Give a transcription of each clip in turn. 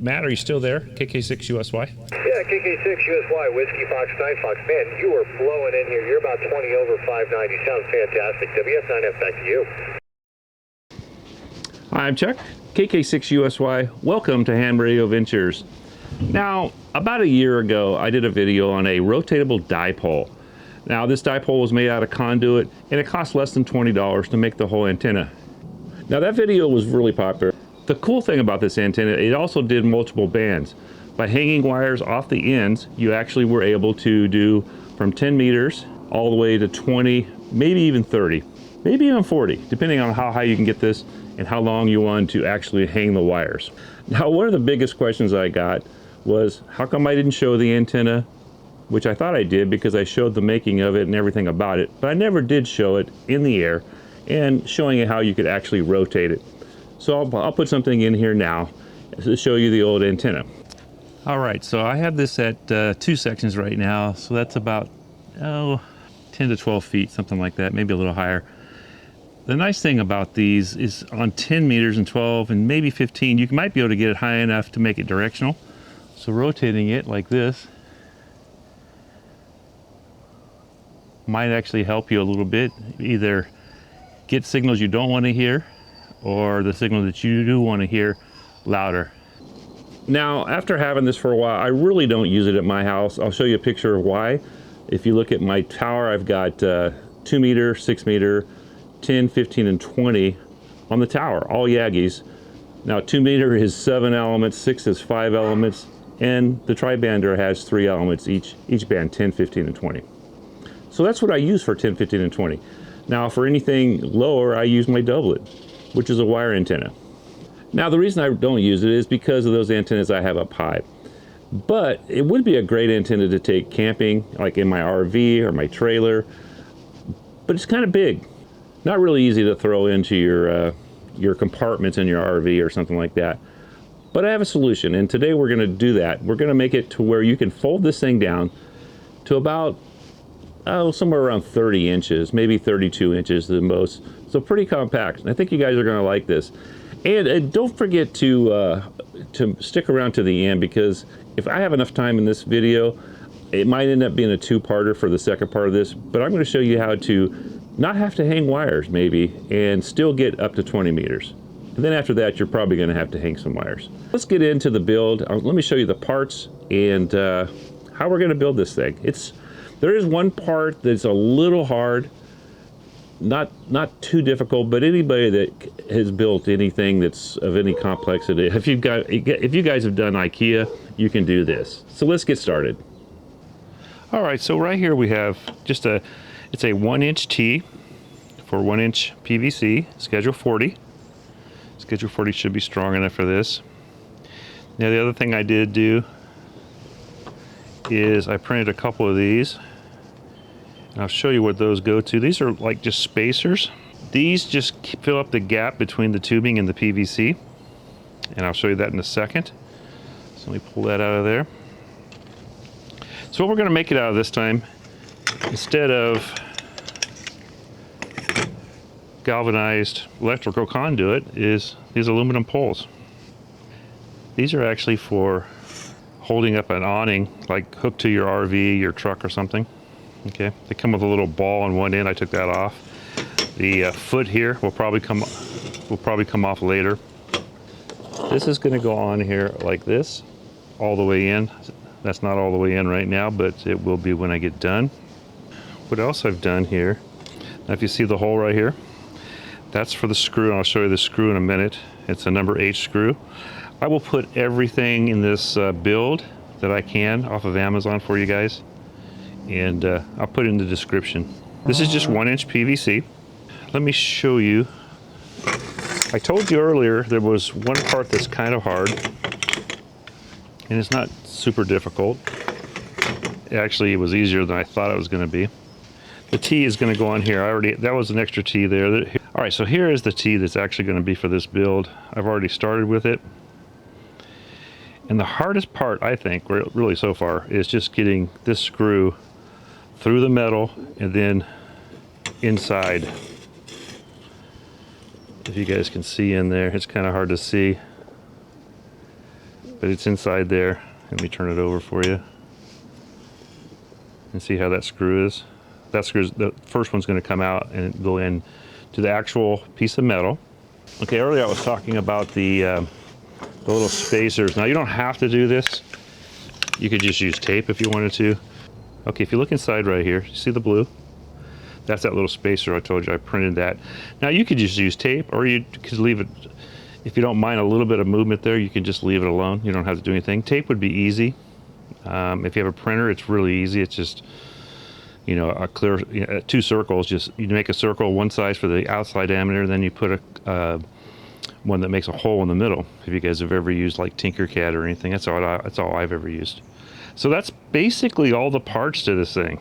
Matt, are you still there? KK6USY? Yeah, KK6USY, Whiskey Fox 9 Fox. Man, you are blowing in here. You're about 20 over 590. Sounds fantastic. WS9F, back to you. Hi, I'm Chuck, KK6USY. Welcome to Ham Radio Ventures. Now, about a year ago, I did a video on a rotatable dipole. Now, this dipole was made out of conduit, and it cost less than $20 to make the whole antenna. Now, that video was really popular. The cool thing about this antenna, it also did multiple bands. By hanging wires off the ends, you actually were able to do from 10 meters all the way to 20, maybe even 30, maybe even 40, depending on how high you can get this and how long you want to actually hang the wires. Now, one of the biggest questions I got was, how come I didn't show the antenna? Which I thought I did because I showed the making of it and everything about it, but I never did show it in the air and showing you how you could actually rotate it. So I'll put something in here now to show you the old antenna. All right, so I have this at 2 sections right now, so that's about 10 to 12 feet, something like that, maybe a little higher. The nice thing about these is on 10 meters and 12 and maybe 15, you might be able to get it high enough to make it directional. So rotating it like this might actually help you a little bit, either get signals you don't want to hear or the signal that you do want to hear louder. Now, after having this for a while, I really don't use it at my house. I'll show you a picture of why. If you look at my tower, I've got 2 meter, 6 meter, 10, 15, and 20 on the tower, all Yagis. Now, 2 meter is 7 elements, 6 is 5 elements, and the tri-bander has 3 elements each band, 10, 15, and 20. So that's what I use for 10, 15, and 20. Now, for anything lower, I use my doublet, which is a wire antenna. Now, the reason I don't use it is because of those antennas I have up high. But it would be a great antenna to take camping, like in my RV or my trailer, but it's kind of big. Not really easy to throw into your compartments in your RV or something like that. But I have a solution, and today we're gonna do that. We're gonna make it to where you can fold this thing down to about, somewhere around 30 inches, maybe 32 inches the most. So pretty compact. And I think you guys are gonna like this. And don't forget to stick around to the end, because if I have enough time in this video, it might end up being a 2-parter for the second part of this, but I'm gonna show you how to not have to hang wires maybe and still get up to 20 meters. And then after that, you're probably gonna have to hang some wires. Let's get into the build. Let me show you the parts and how we're gonna build this thing. There is one part that's a little hard, not too difficult, but anybody that has built anything that's of any complexity, if you guys have done IKEA, you can do this. So let's get started. All right, so right here we have just it's a 1-inch T for 1-inch PVC, schedule 40. Schedule 40 should be strong enough for this. Now, the other thing I did do is I printed a couple of these. And I'll show you what those go to. These are like just spacers. These just fill up the gap between the tubing and the PVC. And I'll show you that in a second. So let me pull that out of there. So what we're gonna make it out of this time, instead of galvanized electrical conduit, is these aluminum poles. These are actually for holding up an awning, like hooked to your RV, your truck or something. Okay, they come with a little ball on one end. I took that off. The foot here will probably come off later. This is going to go on here like this, all the way in. That's not all the way in right now, but it will be when I get done. What else I've done here, now if you see the hole right here, that's for the screw, and I'll show you the screw in a minute. It's a number 8 screw. I will put everything in this build that I can off of Amazon for you guys, and I'll put it in the description. This is just 1-inch PVC. Let me show you. I told you earlier there was one part that's kind of hard, and it's not super difficult. Actually, it was easier than I thought it was going to be. The T is going to go on here. That was an extra T there. All right, so here is the T that's actually going to be for this build. I've already started with it. And the hardest part, I think, really so far, is just getting this screw through the metal and then inside. If you guys can see in there, it's kind of hard to see. but it's inside there. Let me turn it over for you and see how that screw is. That screw, the first one's going to come out and go in to the actual piece of metal. Okay, earlier I was talking about the little spacers. Now you don't have to do this. You could just use tape if you wanted to. Okay, if you look inside right here, you see the blue? That's that little spacer I told you. I printed that. Now you could just use tape, or you could leave it. If you don't mind a little bit of movement there, you can just leave it alone. You don't have to do anything. Tape would be easy. If you have a printer, it's really easy. It's just, you know, a clear, you know, 2 circles. Just you make a circle one size for the outside diameter, then you put a one that makes a hole in the middle. If you guys have ever used like Tinkercad or anything, that's all I've ever used. So that's basically all the parts to this thing.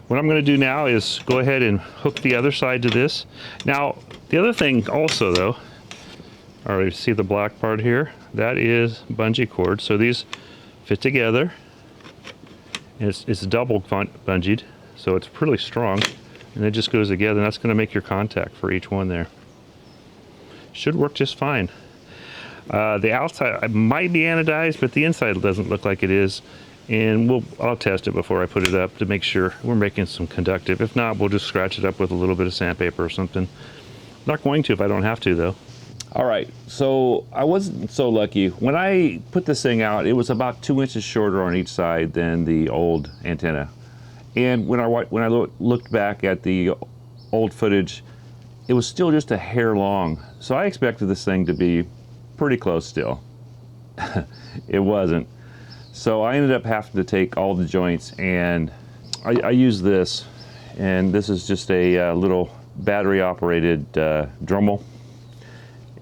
What I'm going to do now is go ahead and hook the other side to this. Now, the other thing also though, all right, see the black part here? That is bungee cord. So these fit together. And it's double bungeed, so it's pretty strong. And it just goes together, and that's going to make your contact for each one there. Should work just fine. The outside might be anodized, but the inside doesn't look like it is. And I'll test it before I put it up to make sure we're making some conductive. If not, we'll just scratch it up with a little bit of sandpaper or something. Not going to if I don't have to though. All right, so I wasn't so lucky. When I put this thing out, it was about 2 inches shorter on each side than the old antenna. And when I looked back at the old footage, it was still just a hair long. So I expected this thing to be pretty close still. It wasn't. So I ended up having to take all the joints, and I used this, and this is just a little battery operated Dremel.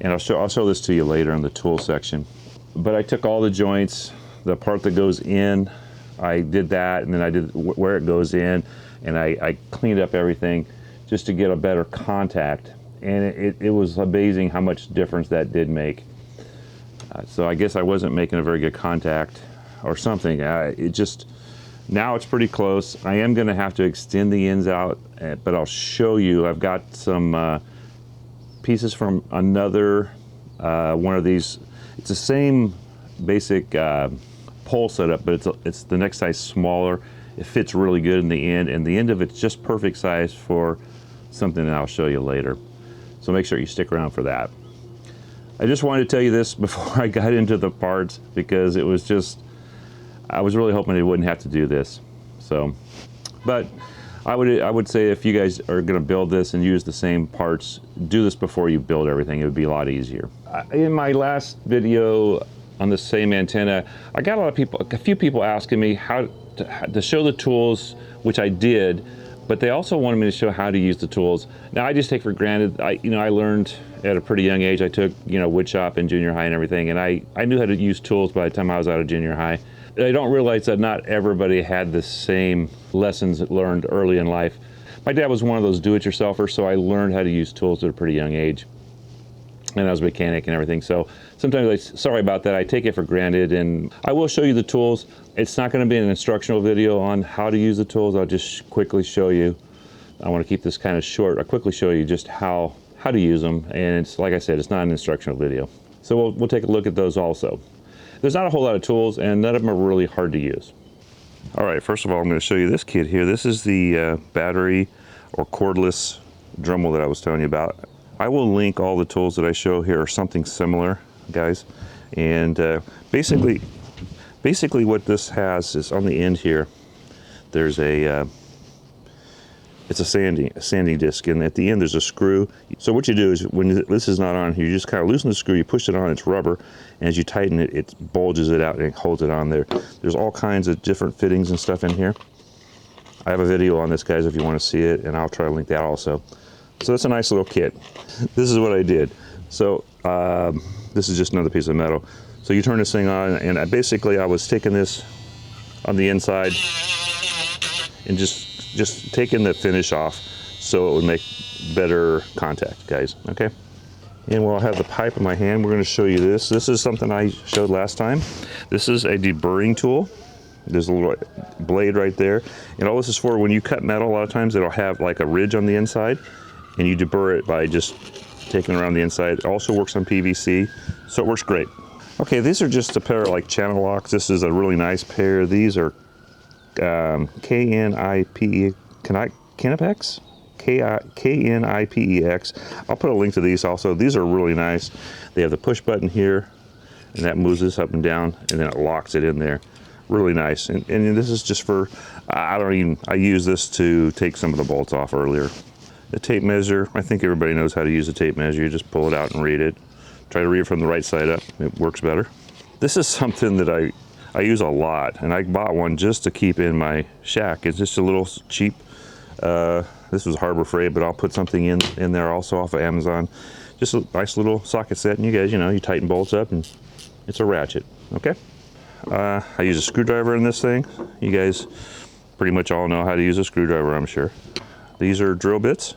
And I'll show this to you later in the tool section. But I took all the joints, the part that goes in, I did that, and then I did where it goes in, and I cleaned up everything just to get a better contact. And it was amazing how much difference that did make. So I guess I wasn't making a very good contact or something. Now it's pretty close. I am gonna have to extend the ends out, but I'll show you. I've got some pieces from another one of these. It's the same basic pole setup, but it's the next size smaller. It fits really good in the end, and the end of it's just perfect size for something that I'll show you later. So make sure you stick around for that. I just wanted to tell you this before I got into the parts, because it was just, I was really hoping I wouldn't have to do this. So, but I would say if you guys are going to build this and use the same parts, do this before you build everything. It would be a lot easier. In my last video on the same antenna, I got a few people asking me how to show the tools, which I did, but they also wanted me to show how to use the tools. Now I just take for granted, I learned at a pretty young age. I took, wood shop in junior high and everything, and I knew how to use tools by the time I was out of junior high. I don't realize that not everybody had the same lessons learned early in life. My dad was one of those do-it-yourselfers, so I learned how to use tools at a pretty young age. And I was a mechanic and everything, so sometimes, sorry about that, I take it for granted, and I will show you the tools. It's not going to be an instructional video on how to use the tools. I'll just quickly show you. I want to keep this kind of short. I'll quickly show you just how to use them, and it's, like I said, it's not an instructional video. So we'll take a look at those also. There's not a whole lot of tools, and none of them are really hard to use. All right, first of all, I'm going to show you this kit here. This is the battery or cordless Dremel that I was telling you about. I will link all the tools that I show here or something similar, guys. And basically what this has is on the end here, there's it's a sanding disc, and at the end there's a screw. So what you do is, when this is not on here, you just kind of loosen the screw, you push it on, it's rubber, and as you tighten it, it bulges it out and it holds it on there. There's all kinds of different fittings and stuff in here. I have a video on this, guys, if you want to see it, and I'll try to link that also. So that's a nice little kit. This is what I did. So this is just another piece of metal. So you turn this thing on, and I was taking this on the inside and just taking the finish off so it would make better contact, guys, okay? And while I have the pipe in my hand, we're going to show you this. This is something I showed last time. This is a deburring tool. There's a little blade right there. And all this is for when you cut metal, a lot of times it'll have like a ridge on the inside, and you deburr it by just taking it around the inside. It also works on PVC, so it works great. Okay, these are just a pair of like channel locks. This is a really nice pair. These are K-N-I-P-E, Knipex? K-N-I-P-E-X. I'll put a link to these also. These are really nice. They have the push button here, and that moves this up and down, and then it locks it in there. Really nice. And this is just for, I use this to take some of the bolts off earlier. The tape measure, I think everybody knows how to use a tape measure. You just pull it out and read it. Try to read it from the right side up. It works better. This is something that I use a lot, and I bought one just to keep in my shack. It's just a little cheap. This was Harbor Freight, but I'll put something in there also off of Amazon. Just a nice little socket set, and you guys, you know, you tighten bolts up, and it's a ratchet, okay? I use a screwdriver in this thing. You guys pretty much all know how to use a screwdriver, I'm sure. These are drill bits.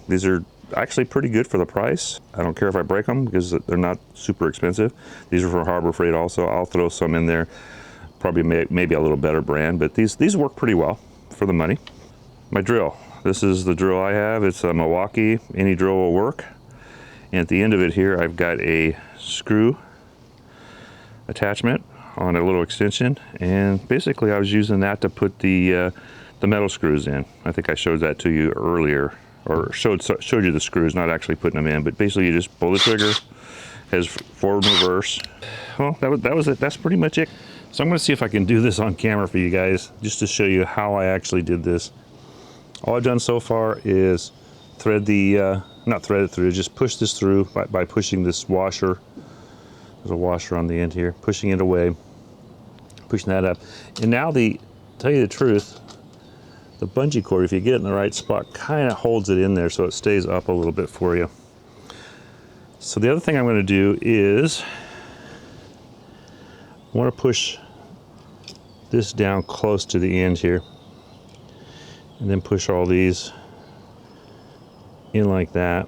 These are actually pretty good for the price. I don't care if I break them because they're not super expensive. These are from Harbor Freight also. I'll throw some in there, probably maybe a little better brand, but these work pretty well for the money. My drill. This is the drill I have. It's a Milwaukee. Any drill will work. And at the end of it here, I've got a screw attachment on a little extension, and basically I was using that to put the metal screws in. I think I showed that to you earlier, or showed you the screws, not actually putting them in, but basically you just pull the trigger, has forward and reverse. Well, that was it. That's pretty much it. So I'm going to see if I can do this on camera for you guys, just to show you how I actually did this. All I've done so far is thread the, not thread it through, just push this through by pushing this washer. There's a washer on the end here, pushing it away, pushing that up. And now tell you the truth, the bungee cord, if you get it in the right spot, kind of holds it in there so it stays up a little bit for you. So the other thing I'm going to do is I want to push this down close to the end here, and then push all these in like that.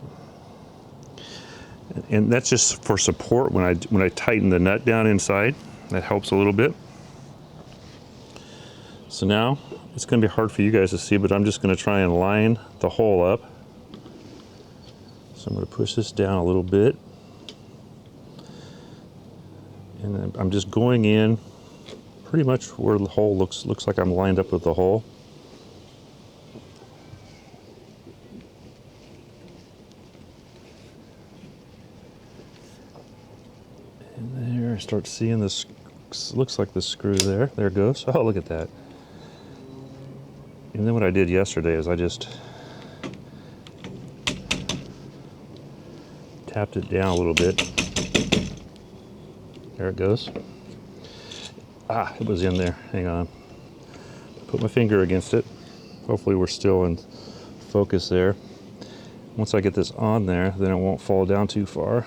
And that's just for support when I tighten the nut down inside. That helps a little bit. So now it's going to be hard for you guys to see, but I'm just going to try and line the hole up. So I'm going to push this down a little bit, and then I'm just going in pretty much where the hole looks like I'm lined up with the hole. And there, I start seeing this, looks like the screw there. There it goes. Oh, look at that. And then what I did yesterday is I just tapped it down a little bit. There it goes. Ah, it was in there. Hang on. Put my finger against it. Hopefully we're still in focus there. Once I get this on there, then it won't fall down too far.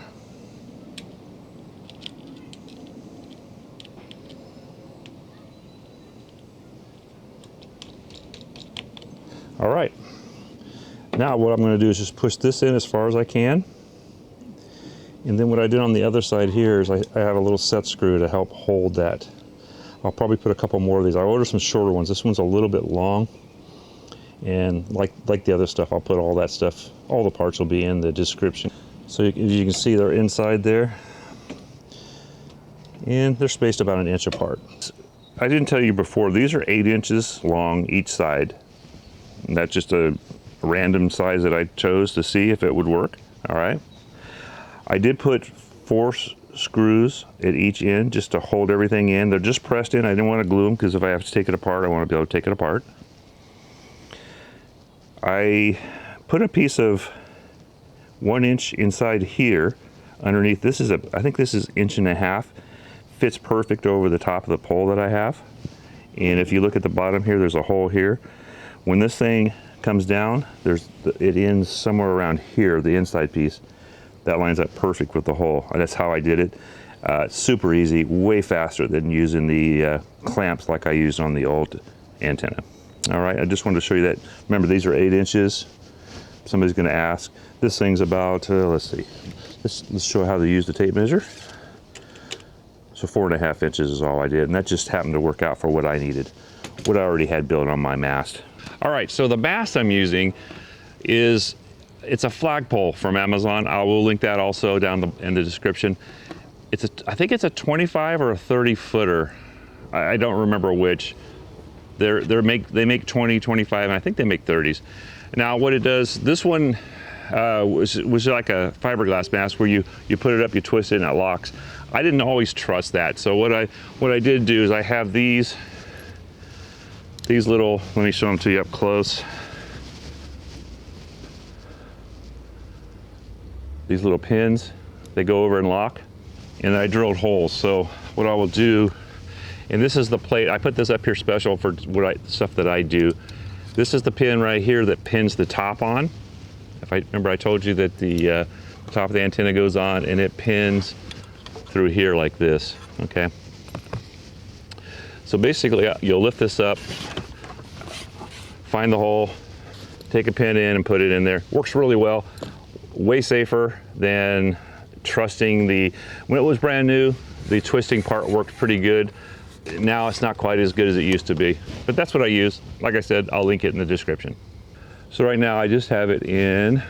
All right, now what I'm going to do is just push this in as far as I can. And then what I did on the other side here is I have a little set screw to help hold that. I'll probably put a couple more of these. I ordered some shorter ones. This one's a little bit long. And like the other stuff, I'll put all that stuff, all the parts will be in the description. So as you can see, they're inside there. And they're spaced about 1 inch apart. I didn't tell you before, these are 8 inches long each side. And that's just a random size that I chose to see if it would work. All right. I did put 4 screws at each end just to hold everything in. They're just pressed in. I didn't want to glue them because if I have to take it apart, I want to be able to take it apart. I put a piece of 1 inch inside here underneath. This is I think this is 1.5 inches. Fits perfect over the top of the pole that I have. And if you look at the bottom here, there's a hole here. When this thing comes down, it ends somewhere around here, the inside piece. That lines up perfect with the hole. That's how I did it. Super easy, way faster than using the clamps like I used on the old antenna. All right, I just wanted to show you that. Remember, these are 8 inches. Somebody's going to ask. This thing's about, let's see. Let's show how to use the tape measure. So 4.5 inches is all I did, and that just happened to work out for what I needed, what I already had built on my mast. All right, so the mast I'm using it's a flagpole from Amazon. I will link that also down in the description. I think it's a 25 or a 30 footer. I don't remember which. They make 20, 25, and I think they make 30s. Now what it does, this one was like a fiberglass mast where you put it up, you twist it, and it locks. I didn't always trust that. So what I did do is I have these little, let me show them to you up close. These little pins, they go over and lock, and I drilled holes. So what I will do, and this is the plate, I put this up here special for stuff that I do. This is the pin right here that pins the top on. If I remember, I told you that the top of the antenna goes on and it pins through here like this, okay? So basically you'll lift this up, find the hole, take a pin in and put it in there. Works really well, way safer than trusting when it was brand new, the twisting part worked pretty good. Now it's not quite as good as it used to be, but that's what I use. Like I said, I'll link it in the description. So right now I just have it in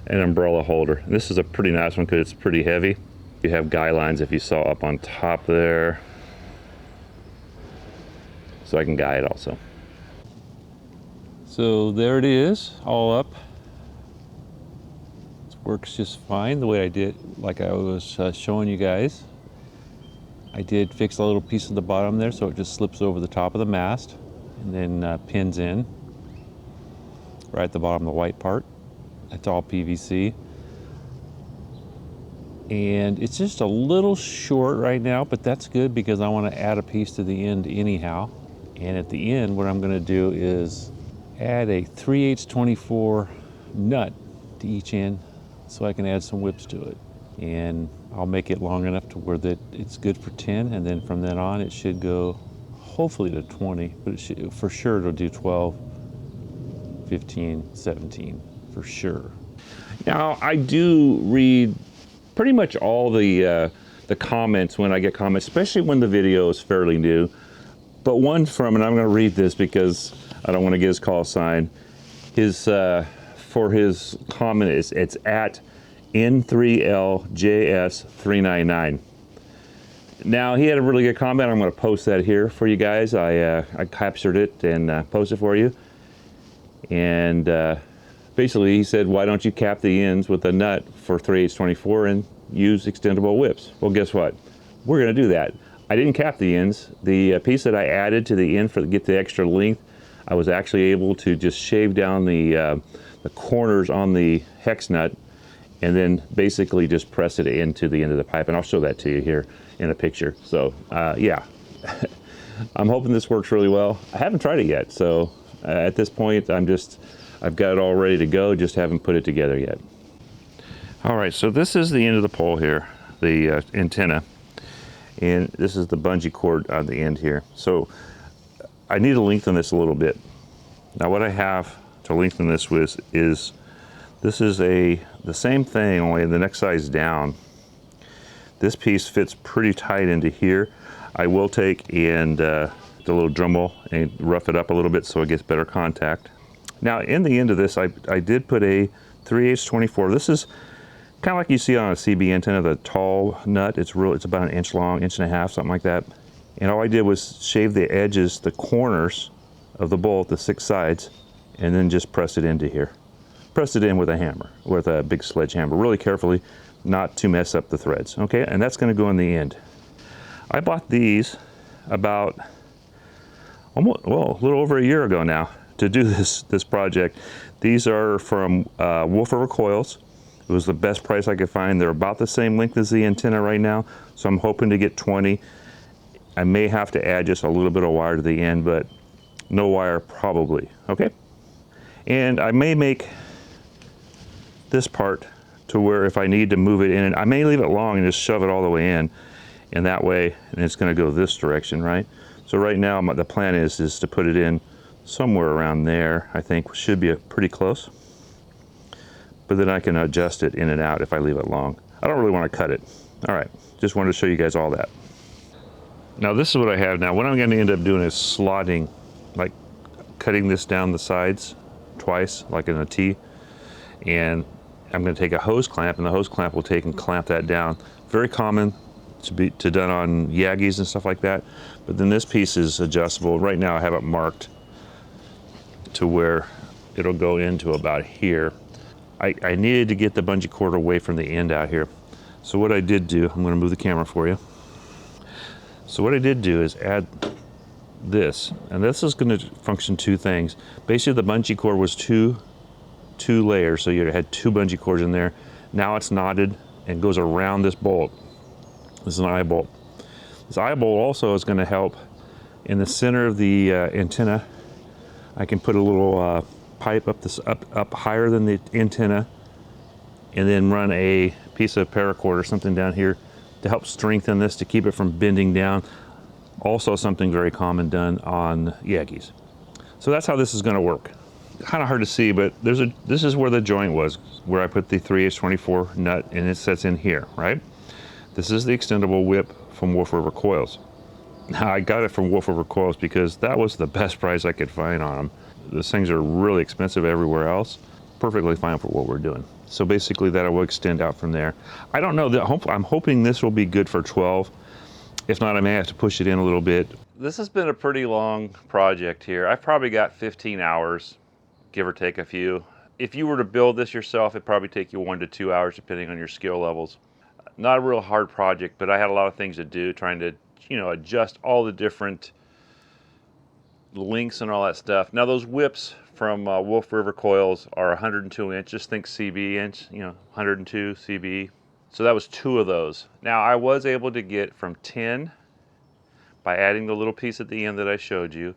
an umbrella holder. This is a pretty nice one because it's pretty heavy. You have guy lines, if you saw up on top there, so I can guy it also. So there it is, all up. It works just fine the way I did, like I was showing you guys. I did fix a little piece at the bottom there so it just slips over the top of the mast and then pins in right at the bottom of the white part. It's all PVC. And it's just a little short right now, but that's good because I want to add a piece to the end anyhow. And at the end, what I'm going to do is add a 3/8 24 nut to each end so I can add some whips to it. And I'll make it long enough to where that it's good for 10, and then from then on it should go hopefully to 20, but it should, for sure it'll do 12, 15, 17 for sure. Now I do read pretty much all the comments when I get comments, especially when the video is fairly new. But one from, and I'm going to read this because I don't want to get his call sign. For his comment it's at N3LJS399. Now he had a really good comment. I'm going to post that here for you guys. I captured it and posted it for you. And basically he said, why don't you cap the ends with a nut for 3/8 24 and use extendable whips? Well, guess what? We're going to do that. I didn't cap the ends. The piece that I added to the end to get the extra length, I was actually able to just shave down the corners on the hex nut and then basically just press it into the end of the pipe. And I'll show that to you here in a picture. So yeah, I'm hoping this works really well. I haven't tried it yet. So at this point, I've got it all ready to go, just haven't put it together yet. All right, so this is the end of the pole here, the antenna. And this is the bungee cord on the end here. So I need to lengthen this a little bit. Now what I have to lengthen this with is, this is the same thing, only the next size down. This piece fits pretty tight into here. I will take and the little Dremel and rough it up a little bit so it gets better contact. Now in the end of this, I did put a 3/8 24. This is kind of like you see on a CB antenna, the tall nut. It's about 1 inch long, 1.5 inches, something like that. And all I did was shave the edges, the corners of the bolt, the 6 sides, and then just press it into here. Press it in with a hammer, with a big sledgehammer, really carefully, not to mess up the threads. Okay, and that's going to go in the end. I bought these about a little over a year ago now to do this project. These are from Wolf River Coils. It was the best price I could find. They're about the same length as the antenna right now, so I'm hoping to get 20. I may have to add just a little bit of wire to the end, but no wire probably, okay? And I may make this part to where if I need to move it in, I may leave it long and just shove it all the way in, and that way, and it's gonna go this direction, right? So right now, the plan is to put it in somewhere around there. I think should be pretty close. But then I can adjust it in and out if I leave it long. I don't really want to cut it. All right, just wanted to show you guys all that. Now this is what I have now. What I'm going to end up doing is slotting, like cutting this down the sides twice, like in a T. And I'm going to take a hose clamp, and the hose clamp will take and clamp that down very common to done on Yagis and stuff like that. But then this piece is adjustable. Right now I have it marked to where it'll go into about here. I needed to get the bungee cord away from the end out here. So what I did do, I'm going to move the camera for you. So what I did do is add this, and this is going to function two things. Basically the bungee cord was two layers, so you had two bungee cords in there. Now it's knotted and goes around this bolt. This is an eye bolt. This eye bolt also is going to help in the center of the antenna. I can put a little pipe up higher than the antenna, and then run a piece of paracord or something down here to help strengthen this, to keep it from bending down. Also something very common done on Yagis. So that's how this is going to work. Kind of hard to see, but this is where the joint was, where I put the 3H24 nut, and it sets in here, right? This is the extendable whip from Wolf River Coils. Now I got it from Wolf River Coils because that was the best price I could find on them. Those things are really expensive everywhere else. Perfectly fine for what we're doing. So basically that will extend out from there. I don't know, I'm hoping this will be good for 12. If not, I may have to push it in a little bit. This has been a pretty long project here. I've probably got 15 hours, give or take a few. If you were to build this yourself, it'd probably take you 1 to 2 hours depending on your skill levels. Not a real hard project, but I had a lot of things to do, trying to, adjust all the different links and all that stuff. Now those whips from Wolf River Coils are 102 inch, just think CB inch, 102 CB. So that was 2 of those. Now I was able to get from 10, by adding the little piece at the end that I showed you,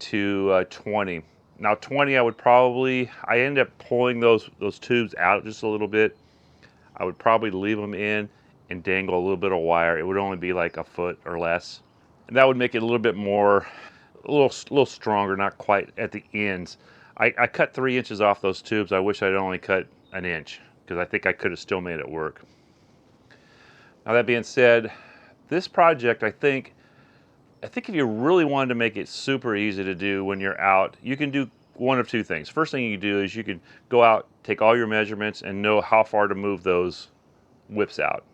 to 20. Now 20 I ended up pulling those tubes out just a little bit. I would probably leave them in and dangle a little bit of wire. It would only be like a foot or less. And that would make it a little bit more, a little stronger, not quite at the ends. I cut 3 inches off those tubes. I wish I'd only cut 1 inch, because I think I could have still made it work. Now that being said, this project, I think if you really wanted to make it super easy to do when you're out, you can do one of two things. First thing you can do is you can go out, take all your measurements, and know how far to move those whips out.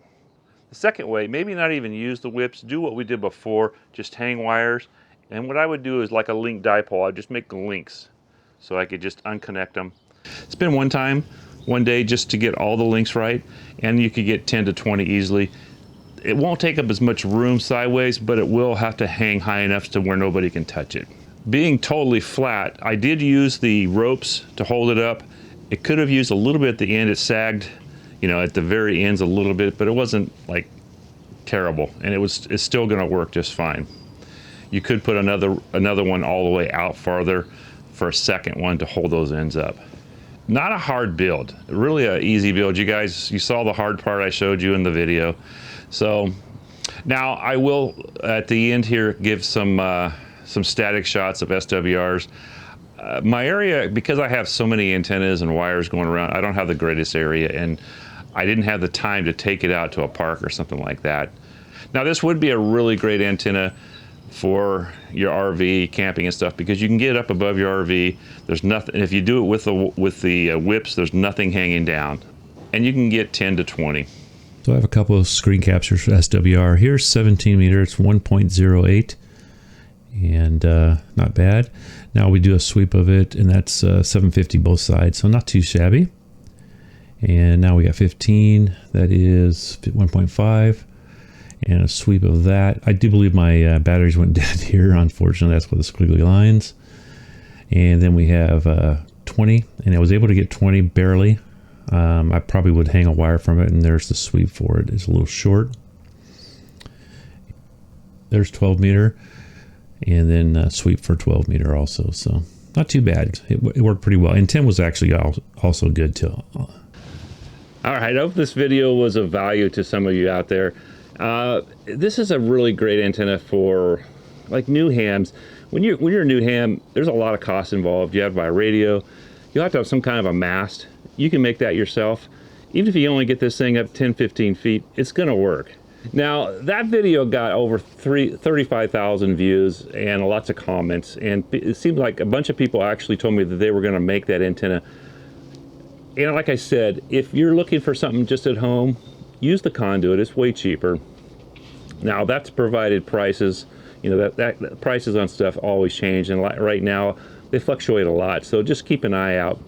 The second way, maybe not even use the whips, do what we did before, just hang wires. And what I would do is like a link dipole, I'd just make links so I could just unconnect them. Spend one day just to get all the links right, and you could get 10 to 20 easily. It won't take up as much room sideways, but it will have to hang high enough to where nobody can touch it. Being totally flat, I did use the ropes to hold it up. It could have used a little bit at the end. It sagged, at the very ends a little bit, but it wasn't like terrible, and it's still going to work just fine. You could put another one all the way out farther for a second one to hold those ends up. Not a hard build, really an easy build. You saw the hard part I showed you in the video. So now I will at the end here give some static shots of SWRs. My area, because I have so many antennas and wires going around, I don't have the greatest area, and I didn't have the time to take it out to a park or something like that. Now this would be a really great antenna for your RV camping and stuff, because you can get up above your RV. There's nothing, if you do it with the whips, there's nothing hanging down, and you can get 10 to 20. So I have a couple of screen captures for SWR. Here's 17 meter, it's 1.08, and not bad. Now we do a sweep of it, and that's 750 both sides, so not too shabby. And now we got 15, that is 1.5, and a sweep of that. I do believe my batteries went dead here, unfortunately. That's with the squiggly lines. And then we have 20, and I was able to get 20 barely. I probably would hang a wire from it, and there's the sweep for it. It's a little short. There's 12 meter, and then sweep for 12 meter also. So not too bad. It worked pretty well. And 10 was actually also good too. All right, I hope this video was of value to some of you out there. This is a really great antenna for like new hams. When you're a new ham, there's a lot of costs involved. You have to buy a radio. You'll have to have some kind of a mast. You can make that yourself. Even if you only get this thing up 10, 15 feet, it's gonna work. Now, that video got over 35,000 views and lots of comments, and it seemed like a bunch of people actually told me that they were gonna make that antenna. And like I said, if you're looking for something just at home, use the conduit. It's way cheaper. Now that's provided prices, you know, that prices on stuff always change, and right now they fluctuate a lot, so just keep an eye out.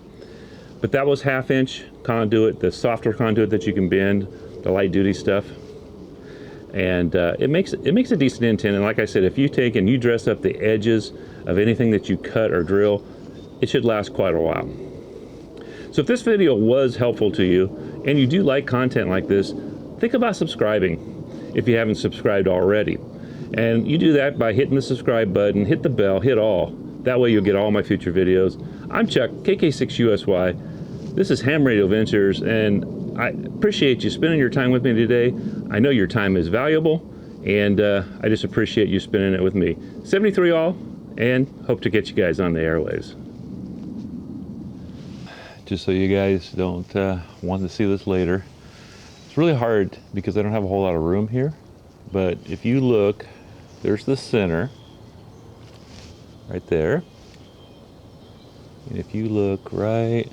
But that was 1/2 inch conduit, the softer conduit that you can bend, the light duty stuff. And it makes a decent intent. And like I said, if you take and you dress up the edges of anything that you cut or drill, it should last quite a while. So if this video was helpful to you and you do like content like this, think about subscribing if you haven't subscribed already. And you do that by hitting the subscribe button, hit the bell, hit all. That way you'll get all my future videos. I'm Chuck, KK6USY. This is Ham Radio Ventures, and I appreciate you spending your time with me today. I know your time is valuable, and I just appreciate you spending it with me. 73 all, and hope to get you guys on the airwaves. Just so you guys don't want to see this later, it's really hard because I don't have a whole lot of room here, but if you look, there's the center right there, and if you look right,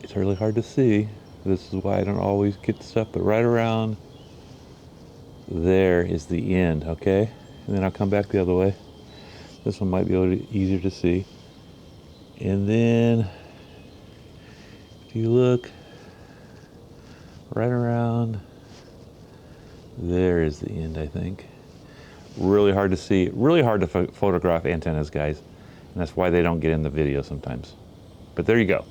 it's really hard to see. This is why I don't always get stuff, but right around there is the end, okay? And then I'll come back the other way. This one might be easier to see. And then if you look right around there is the end, I think. Really hard to see, really hard to photograph antennas, guys. And that's why they don't get in the video sometimes. But there you go.